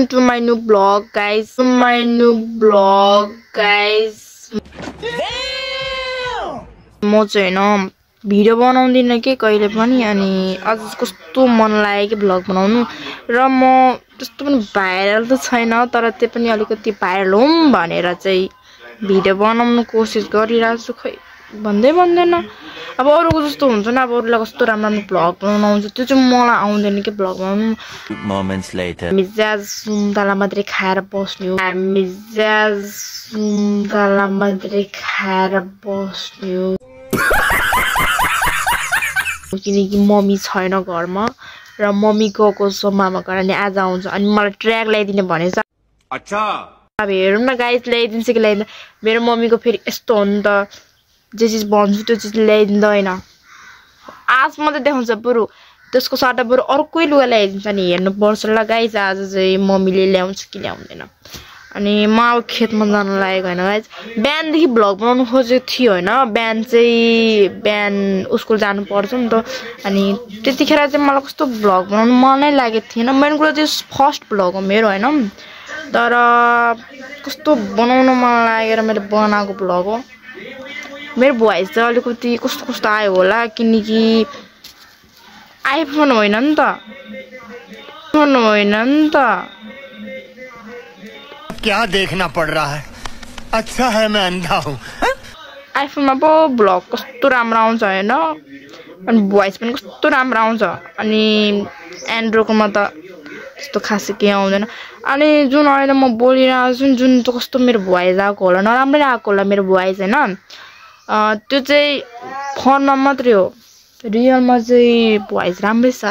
To my new vlog, guys. म चाहिँ हैन भिडियो बनाउँदिन के कहिले पनि अनि आज कस्तो मन लाग्यो कि भ्लग बनाउनु र म त्यस्तो पनि भाइरल त छैन तर त्यो पनि अलिकति भाइरल होम भनेर चाहिँ भिडियो बनाउनु कोसिस गरिरहेको छु खै भन्दैन अब अरूको जस्तो हुन्छ नि अब अरूलाई कस्तो राम्रो भ्लग बनाउनु आउँछ त्यो चाहिँ मलाई आउँदैन के भ्लग बनाउनु moments later मिजाज सुन्तला मात्रै खाएर बस्ने हो किनकि मम्मी छैन घरमा र मम्मी गएको छ मामा घर अनि आज आउँछ अनि मलाई ट्र्याक ल्याइदिने भनेछ अच्छा अब हेरौँ न गाइस ल्याइदिन्छ कि ल्याइदिन्छ मेरो मम्मीको फेरि यस्तो हो नि त जे चिज भन्छु त्यो चिज ल्याइदिँदैन आज मात्रै देखाउँछ बरु त्यसको सट्टा बरु अर्कै लुगा ल्याइदिन्छ नि हेर्नु पर्छ ल गाइस आज चाहिँ मम्मीले ल्याउँछ कि ल्याउँदैन अनि म अब खेतमा जान लागेको हैन गाइस बिहानदेखि भ्लग बनाउनु खोजेको थियो हैन बिहान स्कुल जानु पर्छ नि त अनि त्यतिखेर चाहिँ मलाई कस्तो भ्लग बनाउनु मनै लागेको थिएन मेन कुरा चाहिँ फर्स्ट भ्लग हो मेरो हैन तर कस्तो बनाउन मन लागेर मैले बनाएको भ्लग हो मेरो भोइस चाहिँ अलिकति कस्तो आयो होला किनकि आइफोन होइन नि त क्या देखना पड़ रहा है अच्छा है मैं अंधा हूँ आइफोनमा पो भ्लग कस्तो राम्रो आउँछ हैन अनि भोइस पनि कस्तो राम्रो आउँछ अनि एन्ड्रोइडमा त त्यस्तो खासै केही आउँदैन अनि जुन अहिले म बोलिरहेको छु जुन त कस्तो मेरो भोइस आएको होला नराम्रै आएको होला मेरो भोइस हैन त्यो चाहिँ फोनमा मात्रै हो रियलमा चाहिँ भोइस राम्रै छ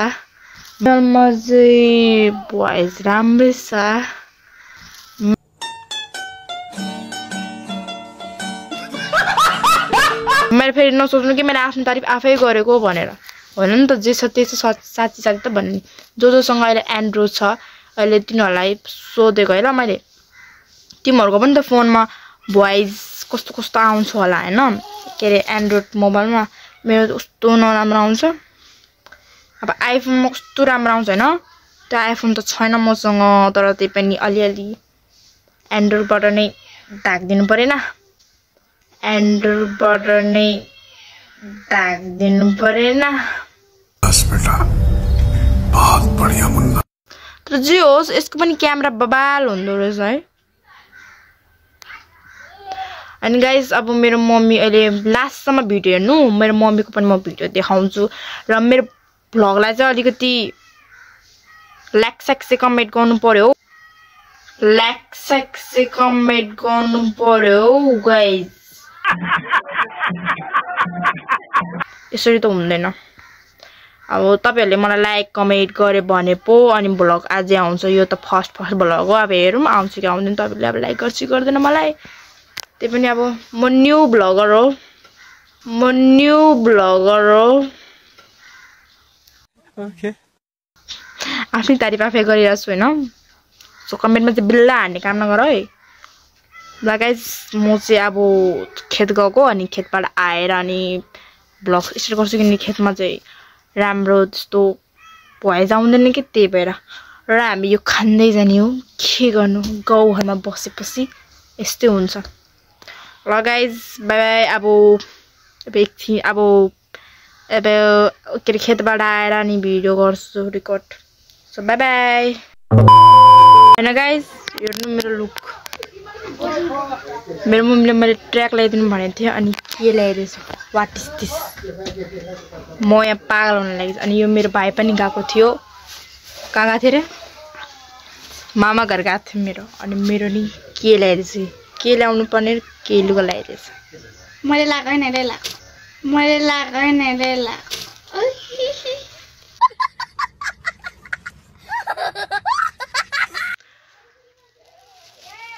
मैले फेरि नसोच्नु कि मैले आफ्नो तारिफ आफै गरेको भनेर होइन नि त जे छ त्यही साँच्ची त भन्ने जोसँग अहिले एन्ड्रोइड छ अहिले तिनीहरूलाई सोधेको है ल मैले तिमीहरूको पनि त फोनमा भोइस कस्तो आउँछ होला हैन के अरे एन्ड्रोइड मोबाइलमा मेरो त कस्तो नराम्रो आउँछ अब आइफोनमा कस्तो राम्रो आउँछ हैन त्यो आइफोन त छैन मसँग तर त्यही पनि अलिअलि एन्ड्रोइडबाट नै ढाक्दिनु परेन बस बेटा बहुत बढ़िया मुन्ना तर जे होस् यसको पनि क्यामेरा बबाल हुँदो रहेछ है अनि गाइस अब मेरो मम्मी अहिले लास्टसम्म भिडियो हेर्नु मेरो मम्मीको पनि म भिडियो देखाउँछु र मेरो भ्लगलाई चाहिँ अलिकति लाइक कमेन्ट गर्नु पर्यो गाइस यसरी त हुँदैन अब तपाईहरुले मलाई लाइक कमेन्ट गरे भने पो अनि भ्लग आजै आउँछ यो त फर्स्ट भ्लग हो अब हेरौँ आउँछ कि आउँदैन तपाईहरुले अब लाइक गर्दैन मलाई त्यही पनि अब म न्यू भ्लगर हो ओके आफ्नै तारिफ आफै गरिरहेछु हैन सो कमेन्टमा चाहिँ बिल्ला हान्ने काम नगर है ल गाइस म चाहिँ अब खेत गएको अनि खेतबाट आएर अनि भ्लग स्टार्ट गर्छु किनकि खेतमा चाहिँ राम्रो त्यस्तो भोइस आउँदैन कि त्यही भएर र हामी यो खान्दै जाने हो के गर्नु गाउँघरमा बसेपछि यस्तै हुन्छ ल गाइस बाइ बाइ अब एकछिन अब के अरे खेतबाट आएर अनि भिडियो गर्छु रेकर्ड सो बाइ बाइ हैन गाइस हेर्नु मेरो लुक मेरो मम्मीले मैले ट्र्याक ल्याइदिनु भनेको थियो अनि के ल्याइरहेछ वाट इज दिस म यहाँ पागल हुन लागेछ अनि यो मेरो भाइ पनि गएको थियो कहाँ गएको थियो रे मामा घर गएको थियो मेरो अनि मेरो नि के ल्याइरहेछ के ल्याउनु पर्ने के लुगा ल्याइरहेछ मैले लाग्दैन रे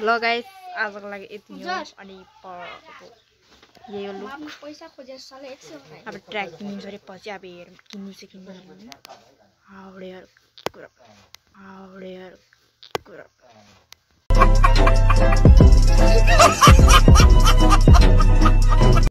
ल गाइस आजको लागि यति हो अनि यही हो लुक पैसा खोजेर साले 100 अब ट्र्याक किन्नु छ रे पछि अब हेरौँ किन्नु चाहिँ किन्दैन हाउडेहरु कुरा